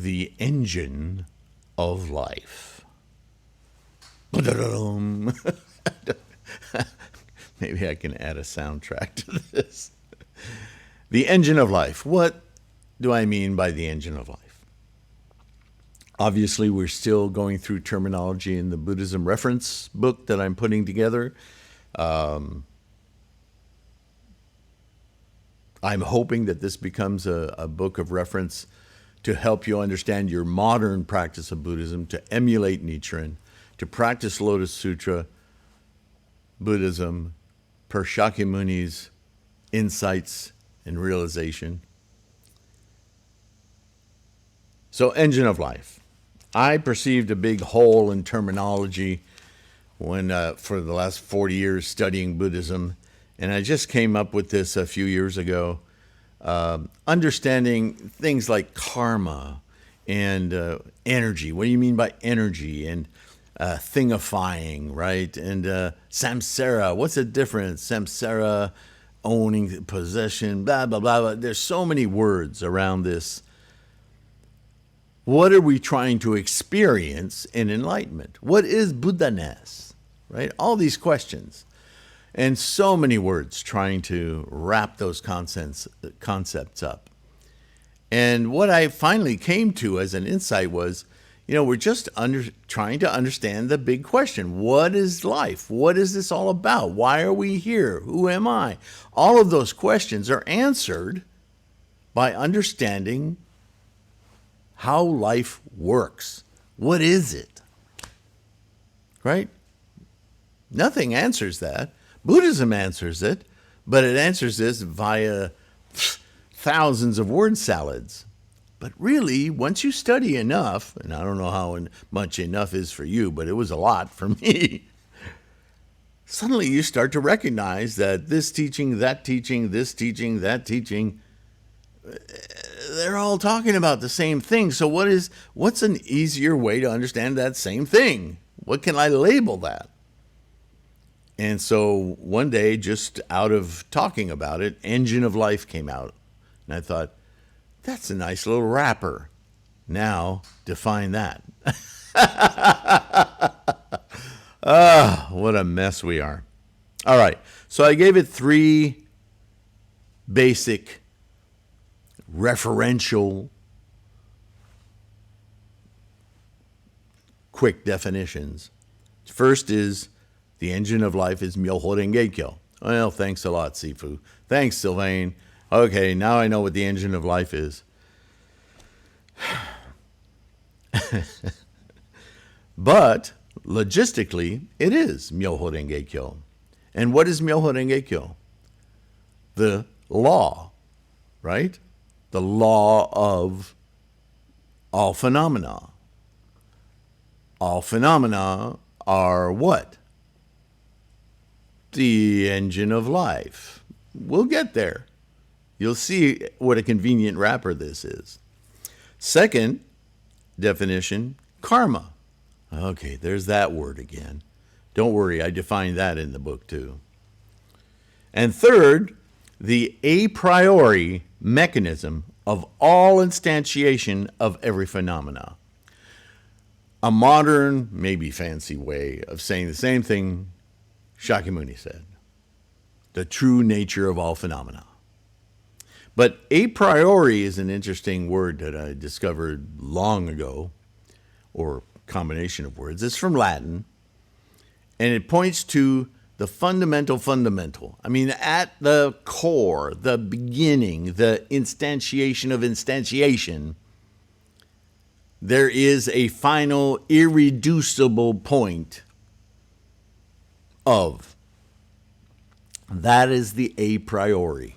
the engine of life. Maybe I can add a soundtrack to this. The engine of life. What do I mean by the engine of life? Obviously, we're still going through terminology in the Buddhism reference book that I'm putting together. I'm hoping that this becomes a book of reference to help you understand your modern practice of Buddhism, to emulate Nichiren, to practice Lotus Sutra Buddhism per Shakyamuni's insights and realization. So, engine of life. I perceived a big hole in terminology when, for the last 40 years studying Buddhism, and I just came up with this a few years ago. Understanding things like karma and energy. What do you mean by energy? And thingifying, right? And samsara. What's the difference? Samsara, owning possession, blah, blah, blah, blah. There's so many words around this. What are we trying to experience in enlightenment? What is Buddha-ness, right? All these questions. And so many words trying to wrap those concepts up. And what I finally came to as an insight was, we're just trying to understand the big question. What is life? What is this all about? Why are we here? Who am I? All of those questions are answered by understanding how life works. What is it? Right? Nothing answers that. Buddhism answers it, but it answers this via thousands of word salads. But really, once you study enough, and I don't know how much enough is for you, but it was a lot for me, suddenly you start to recognize that this teaching, that teaching, this teaching, that teaching, they're all talking about the same thing. So what's an easier way to understand that same thing? What can I label that? And so one day, just out of talking about it, Engine of Life came out. And I thought, that's a nice little wrapper. Now, define that. What a mess we are. All right. So I gave it 3 basic referential quick definitions. First is the engine of life is Myoho Renge Kyo. Well, thanks a lot, Sifu. Thanks, Sylvain. Okay, now I know what the engine of life is. But logistically, it is Myoho Renge Kyo. And what is Myoho Renge Kyo? The law, right? The law of all phenomena. All phenomena are what? The engine of life. We'll get there. You'll see what a convenient wrapper this is. Second definition, karma. Okay, there's that word again. Don't worry, I defined that in the book too. And third, the a priori mechanism of all instantiation of every phenomena. A modern, maybe fancy way of saying the same thing Shakyamuni said. The true nature of all phenomena. But a priori is an interesting word that I discovered long ago, or combination of words. It's from Latin, and it points to the fundamental. I mean, at the core, the beginning, the instantiation of instantiation, there is a final irreducible point of. That is the a priori.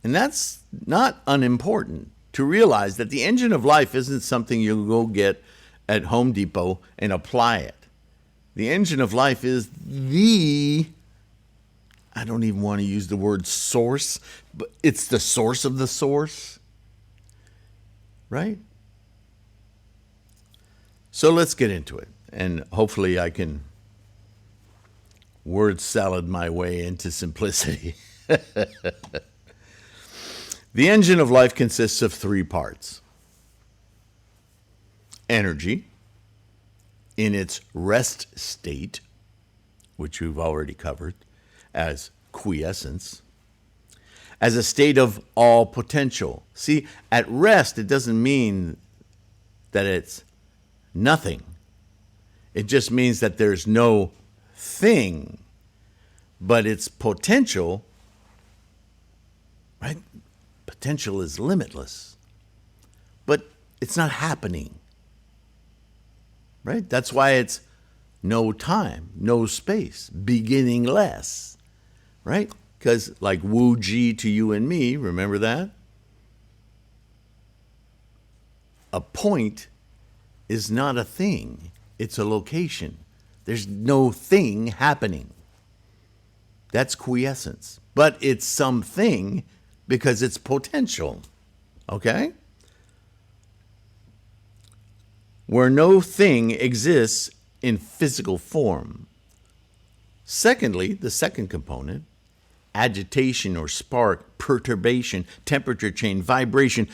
And that's not unimportant to realize that the engine of life isn't something you'll go get at Home Depot and apply it. The engine of life is I don't even want to use the word source, but it's the source of the source, right? So let's get into it, and hopefully I can word salad my way into simplicity. The engine of life consists of three parts: energy in its rest state, which we've already covered as quiescence, as a state of all potential. See, at rest, it doesn't mean that it's nothing. It just means that there's no thing, but its potential, right? Potential is limitless, but it's not happening, right? That's why it's no time, no space, beginningless, right? Because like Wu Ji to you and me, remember that? A point is not a thing. It's a location. There's no thing happening. That's quiescence. But it's something because it's potential. Okay? Where no thing exists in physical form. Secondly, the second component, agitation or spark, perturbation, temperature change, vibration.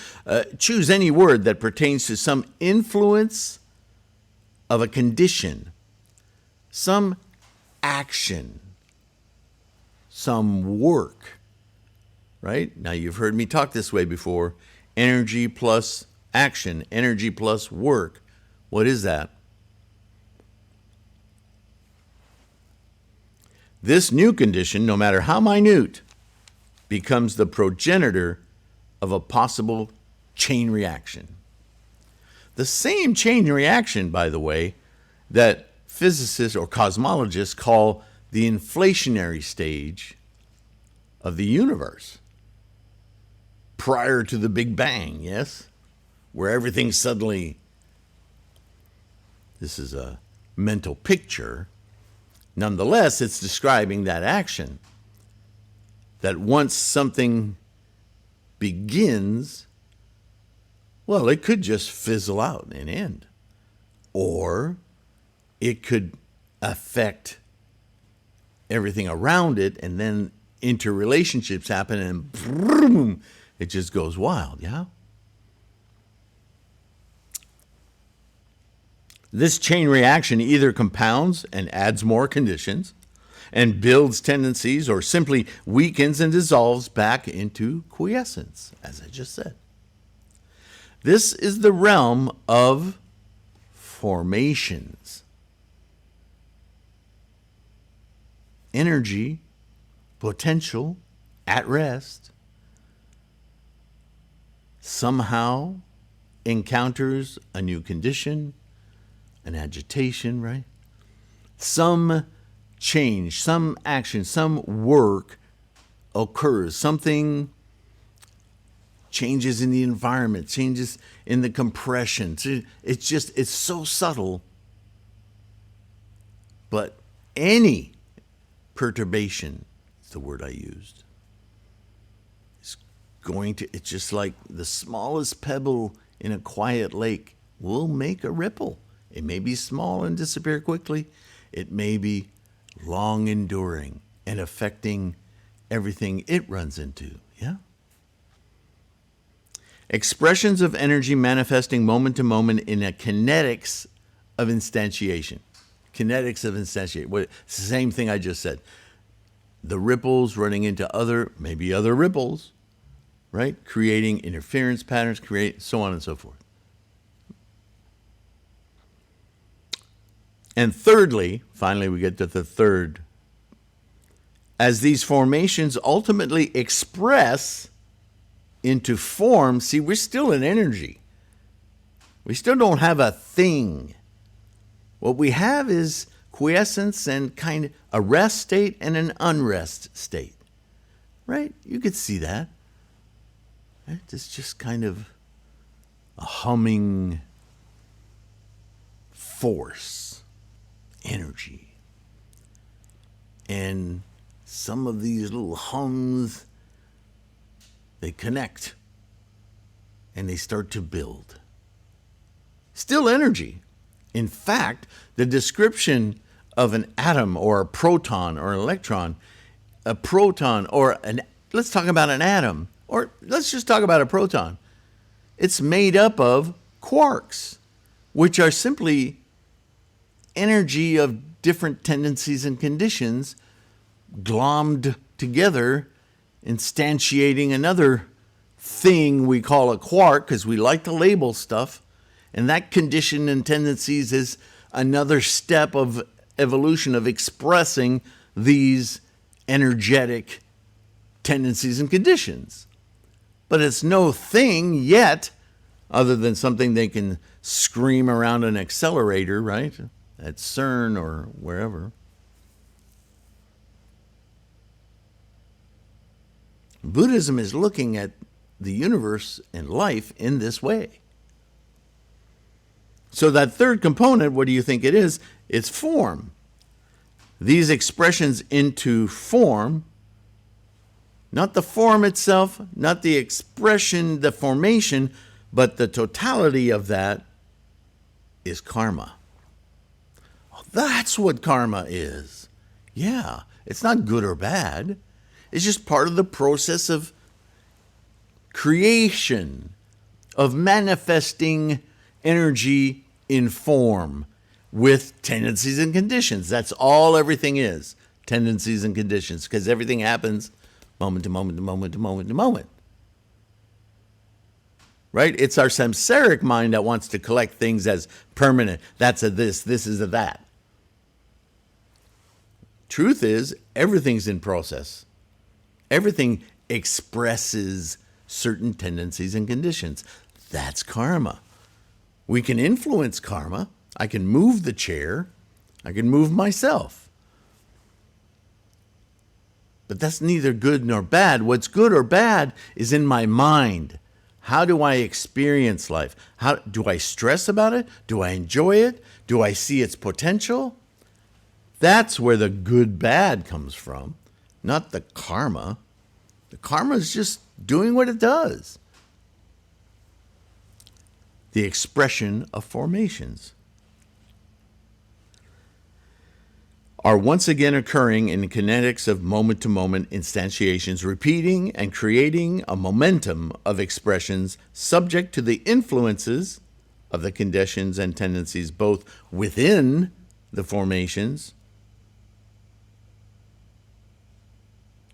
Choose any word that pertains to some influence of a condition, some action, some work, right? Now, you've heard me talk this way before. Energy plus action, energy plus work. What is that? This new condition, no matter how minute, becomes the progenitor of a possible chain reaction. The same chain reaction, by the way, that physicists or cosmologists call the inflationary stage of the universe prior to the Big Bang, yes? Where everything suddenly, this is a mental picture. Nonetheless, it's describing that action. That once something begins, well, it could just fizzle out and end. Or it could affect everything around it, and then interrelationships happen, and boom, it just goes wild, yeah? This chain reaction either compounds and adds more conditions and builds tendencies, or simply weakens and dissolves back into quiescence, as I just said. This is the realm of formations. Energy, potential, at rest, somehow encounters a new condition, an agitation, right? Some change, some action, some work occurs. Something changes in the environment, changes in the compression. It's so subtle. But any perturbation, is the word I used, it's just like the smallest pebble in a quiet lake will make a ripple. It may be small and disappear quickly. It may be long enduring and affecting everything it runs into. Yeah? Expressions of energy manifesting moment to moment in a kinetics of instantiation. Kinetics of instantiation. It's the same thing I just said. The ripples running into maybe other ripples, right? Creating interference patterns, so on and so forth. And thirdly, finally we get to the third, as these formations ultimately express into form, see, we're still in energy. We still don't have a thing. What we have is quiescence and kind of a rest state and an unrest state, right? You could see that. Right? It's just kind of a humming force. Energy. And some of these little hums, they connect and they start to build. Still energy. In fact, the description of an atom or a proton or an electron, let's talk about an atom Or let's just talk about a proton. It's made up of quarks, which are simply energy of different tendencies and conditions glommed together, instantiating another thing we call a quark, because we like to label stuff. And that condition and tendencies is another step of evolution of expressing these energetic tendencies and conditions. But it's no thing yet, other than something they can scream around an accelerator, right? At CERN or wherever. Buddhism is looking at the universe and life in this way. So that third component, what do you think it is? It's form. These expressions into form, not the form itself, not the expression, the formation, but the totality of that is karma. Oh, that's what karma is. Yeah, it's not good or bad. It's just part of the process of creation, of manifesting energy in form with tendencies and conditions. That's all everything is, tendencies and conditions, because everything happens moment to moment to moment to moment to moment. Right? It's our samsaric mind that wants to collect things as permanent. That's a this is a that. Truth is, everything's in process. Everything expresses certain tendencies and conditions. That's karma. We can influence karma. I can move the chair. I can move myself. But that's neither good nor bad. What's good or bad is in my mind. How do I experience life? How do I stress about it? Do I enjoy it? Do I see its potential? That's where the good-bad comes from, not the karma. The karma is just doing what it does. The expression of formations are once again occurring in kinetics of moment-to-moment instantiations, repeating and creating a momentum of expressions subject to the influences of the conditions and tendencies both within the formations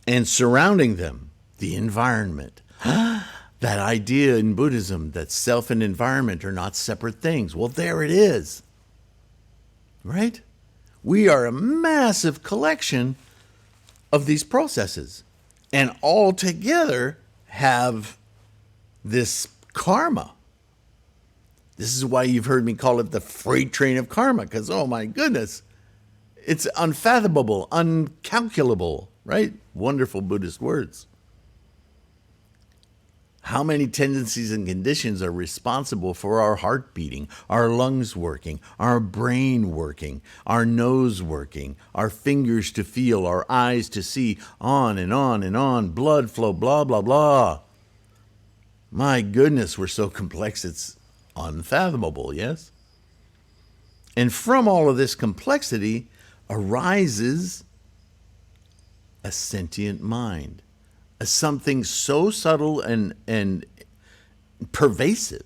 and surrounding them, the environment. That idea in Buddhism that self and environment are not separate things. Well, there it is. Right? We are a massive collection of these processes, and all together have this karma. This is why you've heard me call it the freight train of karma, because, oh my goodness, it's unfathomable, uncalculable, right? Wonderful Buddhist words. How many tendencies and conditions are responsible for our heart beating, our lungs working, our brain working, our nose working, our fingers to feel, our eyes to see, on and on and on, blood flow, blah, blah, blah. My goodness, we're so complex, it's unfathomable, yes? And from all of this complexity arises a sentient mind. As something so subtle and pervasive,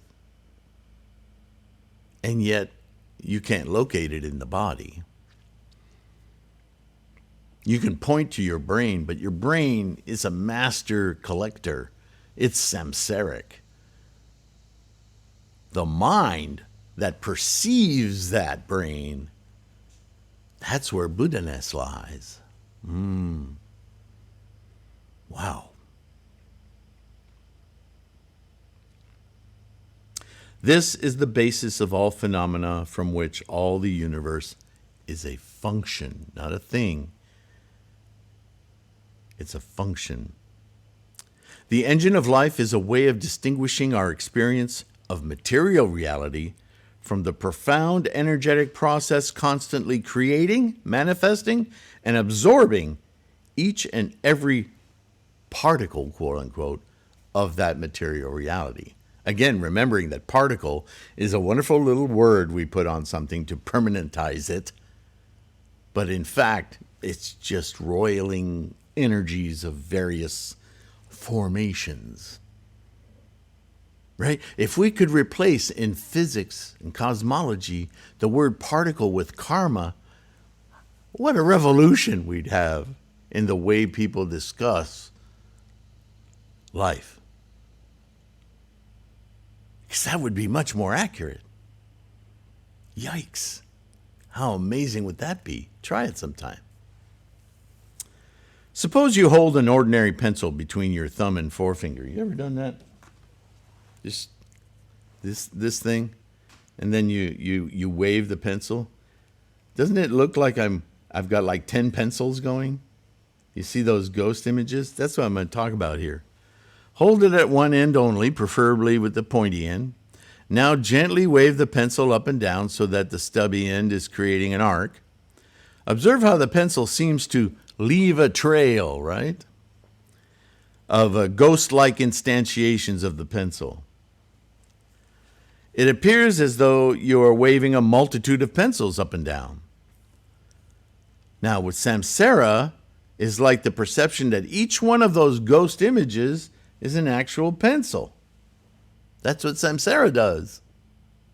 and yet you can't locate it in the body. You can point to your brain, but your brain is a master collector. It's samsaric. The mind that perceives that brain, that's where Buddha-ness lies. Wow. This is the basis of all phenomena from which all the universe is a function, not a thing. It's a function. The engine of life is a way of distinguishing our experience of material reality from the profound energetic process constantly creating, manifesting, and absorbing each and every particle, quote unquote, of that material reality. Again, remembering that particle is a wonderful little word we put on something to permanentize it. But in fact, it's just roiling energies of various formations. Right? If we could replace in physics and cosmology the word particle with karma, what a revolution we'd have in the way people discuss life. Because that would be much more accurate. Yikes. How amazing would that be? Try it sometime. Suppose you hold an ordinary pencil between your thumb and forefinger. You ever done that? Just this thing, and then you wave the pencil. Doesn't it look like I've got like 10 pencils going? You see those ghost images? That's what I'm going to talk about here. Hold it at one end only, preferably with the pointy end. Now gently wave the pencil up and down so that the stubby end is creating an arc. Observe how the pencil seems to leave a trail, right? Of ghost-like instantiations of the pencil. It appears as though you are waving a multitude of pencils up and down. Now, with samsara is like the perception that each one of those ghost images is an actual pencil. That's what samsara does.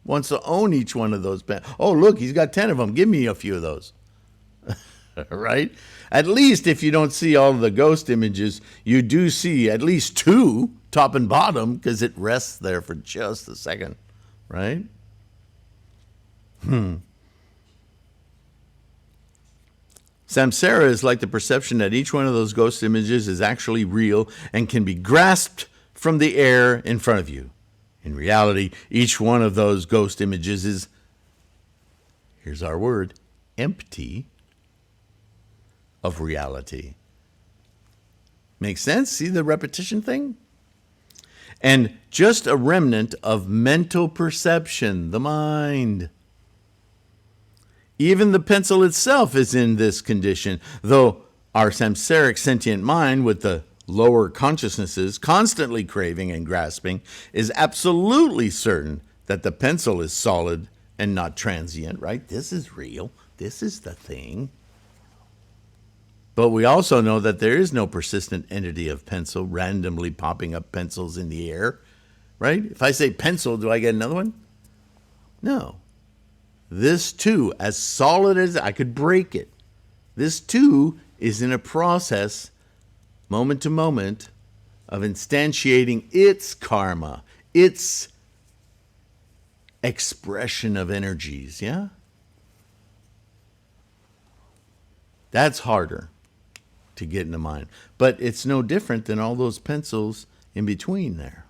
Wants to own each one of those pencils. Oh, look, he's got 10 of them. Give me a few of those. Right? At least if you don't see all of the ghost images, you do see at least 2, top and bottom, because it rests there for just a second. Right? Samsara is like the perception that each one of those ghost images is actually real and can be grasped from the air in front of you. In reality, each one of those ghost images is, here's our word, empty of reality. Make sense? See the repetition thing? And just a remnant of mental perception, the mind. Even the pencil itself is in this condition, though our samsaric sentient mind with the lower consciousnesses constantly craving and grasping is absolutely certain that the pencil is solid and not transient, right? This is real. This is the thing. But we also know that there is no persistent entity of pencil randomly popping up pencils in the air, right? If I say pencil, do I get another one? No. This too, as solid as I could break it, this too is in a process, moment to moment, of instantiating its karma, its expression of energies, yeah? That's harder to get in the mind. But it's no different than all those pencils in between there.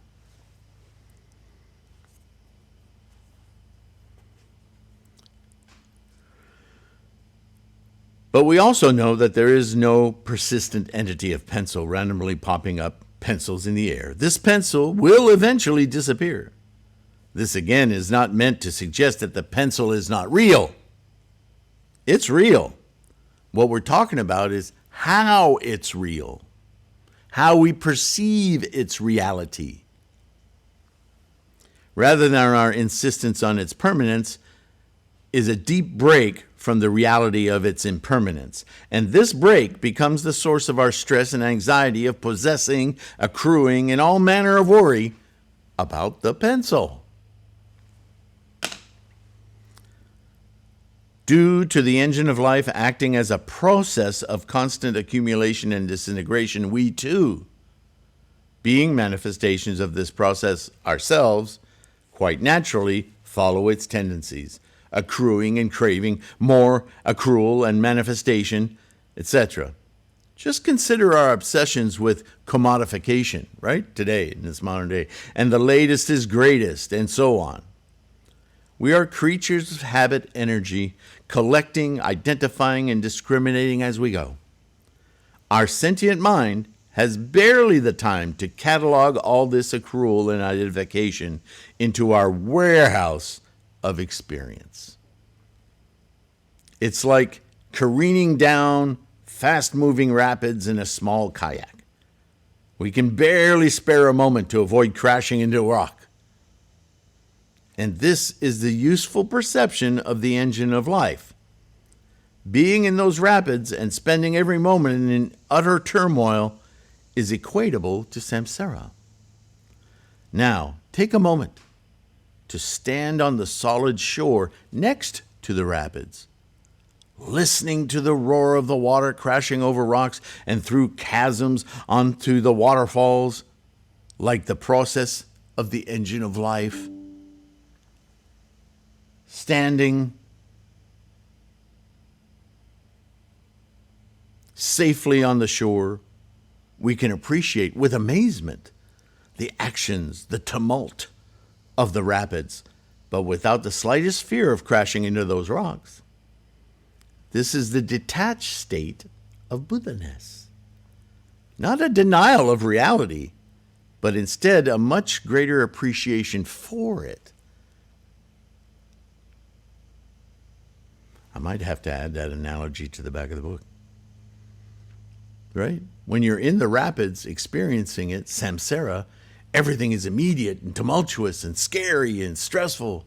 But we also know that there is no persistent entity of pencil randomly popping up pencils in the air. This pencil will eventually disappear. This again is not meant to suggest that the pencil is not real. It's real. What we're talking about is how it's real, how we perceive its reality. Rather than our insistence on its permanence, is a deep break from the reality of its impermanence. And this break becomes the source of our stress and anxiety of possessing, accruing, and all manner of worry about the pencil. Due to the engine of life acting as a process of constant accumulation and disintegration, we too, being manifestations of this process ourselves, quite naturally follow its tendencies, accruing and craving more accrual and manifestation, etc. Just consider our obsessions with commodification, right? Today, in this modern day, and the latest is greatest, and so on. We are creatures of habit energy, collecting, identifying, and discriminating as we go. Our sentient mind has barely the time to catalog all this accrual and identification into our warehouse of experience. It's like careening down fast-moving rapids in a small kayak. We can barely spare a moment to avoid crashing into a rock. And this is the useful perception of the engine of life. Being in those rapids and spending every moment in utter turmoil is equatable to samsara. Now, take a moment to stand on the solid shore next to the rapids, listening to the roar of the water crashing over rocks and through chasms onto the waterfalls, like the process of the engine of life. Standing safely on the shore, we can appreciate with amazement the actions, the tumult of the rapids, but without the slightest fear of crashing into those rocks. This is the detached state of Buddha-ness. Not a denial of reality, but instead a much greater appreciation for it. I might have to add that analogy to the back of the book. Right? When you're in the rapids experiencing it, samsara, everything is immediate and tumultuous and scary and stressful.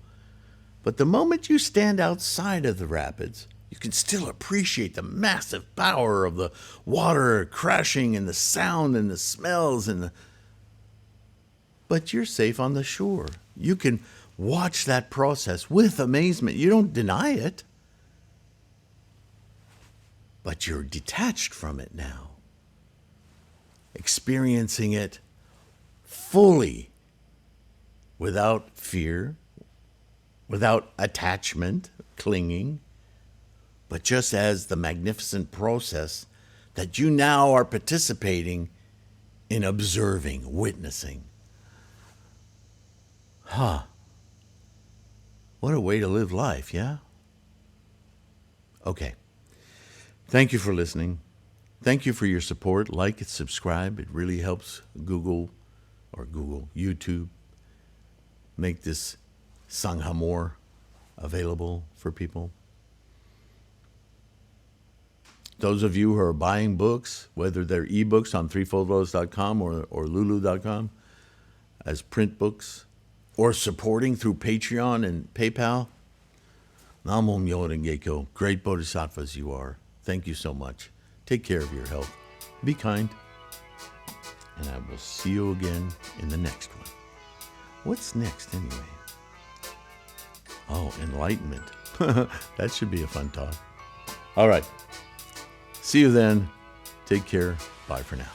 But the moment you stand outside of the rapids, you can still appreciate the massive power of the water crashing and the sound and the smells but you're safe on the shore. You can watch that process with amazement. You don't deny it, but you're detached from it now, experiencing it fully, without fear, without attachment, clinging, but just as the magnificent process that you now are participating in, observing, witnessing. What a way to live life, yeah? Okay. Thank you for listening. Thank you for your support. Like and subscribe. It really helps YouTube, make this Sangha more available for people. Those of you who are buying books, whether they're ebooks on threefoldlotus.com or lulu.com as print books, or supporting through Patreon and PayPal, Namo Myoho Renge Kyo, great bodhisattvas you are. Thank you so much. Take care of your health. Be kind. And I will see you again in the next one. What's next anyway? Oh, enlightenment. That should be a fun talk. All right. See you then. Take care. Bye for now.